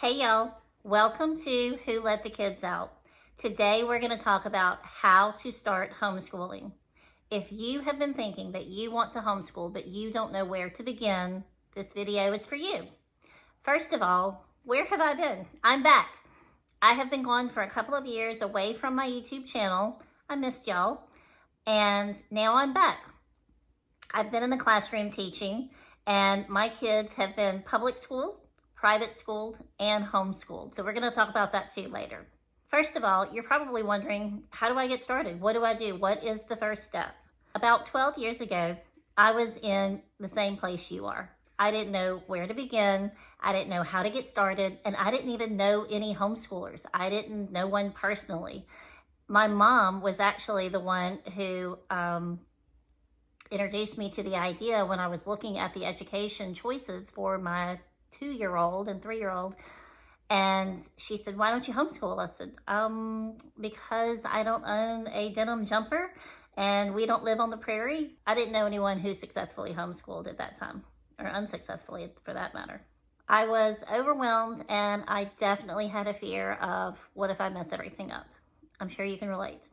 Hey y'all, welcome to Who Let the Kids Out. Today we're going to talk about how to start homeschooling. If you have been thinking that you want to homeschool but you don't know where to begin, this video is for you. First of all, where have I been? I'm back. I have been gone for a couple of years away from my YouTube channel. I missed y'all. And now I'm back. I've been in the classroom teaching, and my kids have been public school, private schooled, and homeschooled. So we're going to talk about that too later. First of all, you're probably wondering, how do I get started? What do I do? What is the first step? About 12 years ago, I was in the same place you are. I didn't know where to begin. I didn't know how to get started, and I didn't even know any homeschoolers. I didn't know one personally. My mom was actually the one who introduced me to the idea when I was looking at the education choices for my 2-year-old and 3-year-old. And she said, why don't you homeschool? I said, because I don't own a denim jumper and we don't live on the prairie. I didn't know anyone who successfully homeschooled at that time, or unsuccessfully for that matter. I was overwhelmed, and I definitely had a fear of, what if I mess everything up? I'm sure you can relate.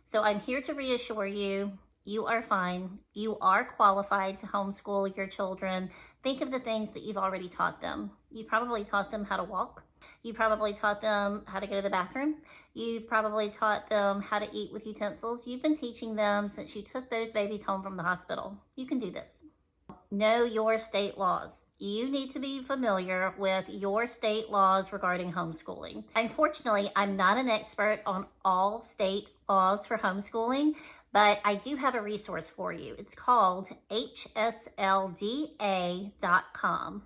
So I'm here to reassure you, you are fine. You are qualified to homeschool your children. Think of the things that you've already taught them. You probably taught them how to walk. You probably taught them how to go to the bathroom. You've probably taught them how to eat with utensils. You've been teaching them since you took those babies home from the hospital. You can do this. Know your state laws. You need to be familiar with your state laws regarding homeschooling. Unfortunately, I'm not an expert on all state laws for homeschooling, but I do have a resource for you. It's called hslda.com,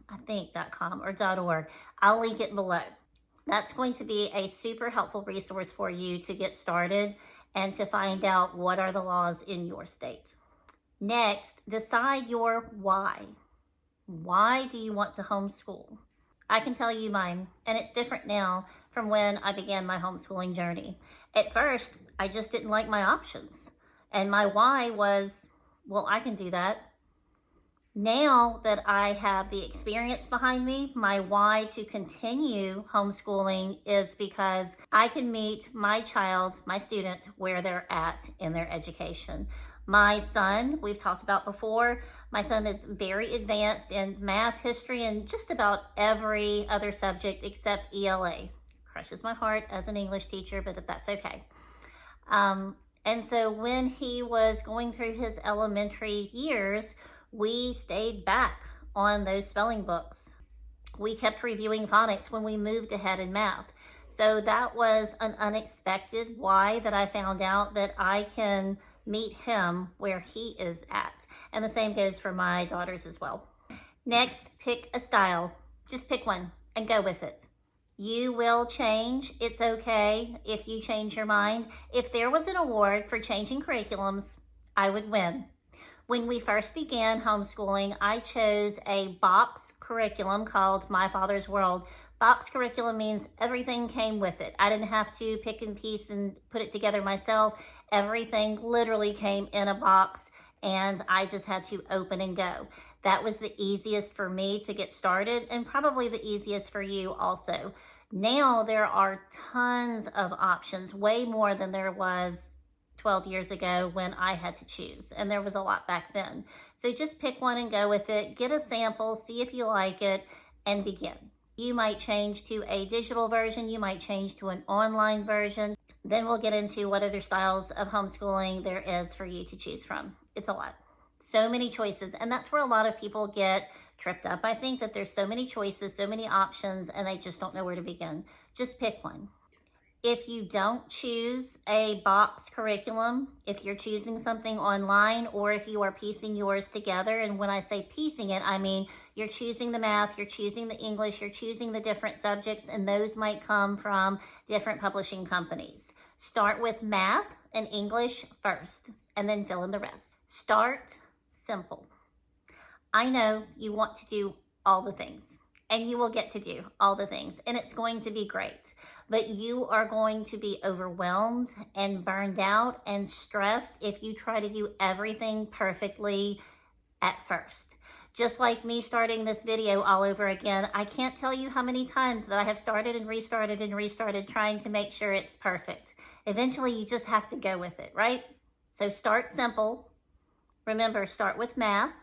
I think .com or .org. I'll link it below. That's going to be a super helpful resource for you to get started and to find out what are the laws in your state. Next, decide your why. Why do you want to homeschool? I can tell you mine, and it's different now from when I began my homeschooling journey. At first, I just didn't like my options. And my why was, well, I can do that. Now that I have the experience behind me, my why to continue homeschooling is because I can meet my child, my student, where they're at in their education. My son, we've talked about before, my son is very advanced in math, history, and just about every other subject except ELA. Crushes my heart as an English teacher, but that's okay. And so when he was going through his elementary years, we stayed back on those spelling books. We kept reviewing phonics when we moved ahead in math. So that was an unexpected why that I found out that I can meet him where he is at. And the same goes for my daughters as well. Next, pick a style. Just pick one and go with it. You will change. It's okay if you change your mind. If there was an award for changing curriculums, I would win. When we first began homeschooling, I chose a box curriculum called My Father's World. Box curriculum means everything came with it. I didn't have to pick and piece and put it together myself. Everything literally came in a box, and I just had to open and go. That was the easiest for me to get started, and probably the easiest for you also. Now there are tons of options, way more than there was 12 years ago when I had to choose, and there was a lot back then. So just pick one and go with it. Get a sample, see if you like it, and begin. You might change to a digital version. You might change to an online version. Then we'll get into what other styles of homeschooling there is for you to choose from. It's a lot. So many choices. And that's where a lot of people get tripped up. I think that there's so many choices, so many options, and they just don't know where to begin. Just pick one. If you don't choose a box curriculum, if you're choosing something online, or if you are piecing yours together, and when I say piecing it, I mean you're choosing the math, you're choosing the English, you're choosing the different subjects, and those might come from different publishing companies. Start with math and English first, and then fill in the rest. Start simple. I know you want to do all the things, and you will get to do all the things, and it's going to be great. But you are going to be overwhelmed and burned out and stressed if you try to do everything perfectly at first. Just like me starting this video all over again, I can't tell you how many times that I have started and restarted trying to make sure it's perfect. Eventually, you just have to go with it, right? So start simple. Remember, start with math,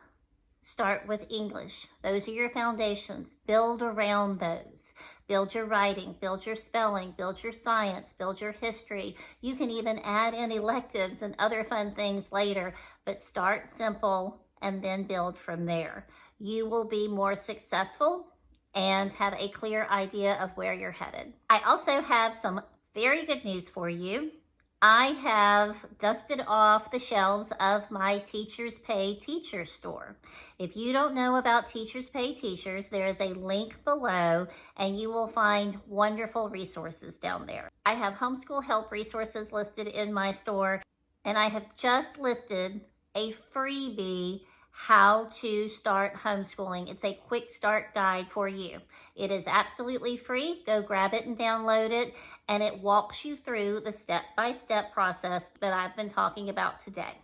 start with English. Those are your foundations. Build around those. Build your writing, build your spelling, build your science, build your history. You can even add in electives and other fun things later, but start simple and then build from there. You will be more successful and have a clear idea of where you're headed. I also have some very good news for you. I have dusted off the shelves of my Teachers Pay Teacher store. If you don't know about Teachers Pay Teachers, there is a link below and you will find wonderful resources down there. I have homeschool help resources listed in my store, and I have just listed a freebie, how to start homeschooling. It's a quick start guide for you. It is absolutely free. Go grab it and download it, and it walks you through the step-by-step process that I've been talking about today.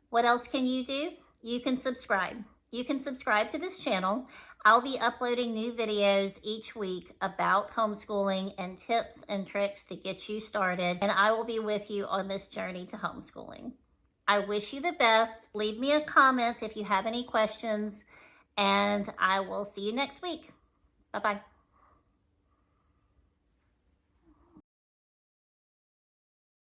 What else can you do? You can subscribe. You can subscribe to this channel. I'll be uploading new videos each week about homeschooling and tips and tricks to get you started, and I will be with you on this journey to homeschooling. I wish you the best. Leave me a comment if you have any questions, and I will see you next week. Bye-bye.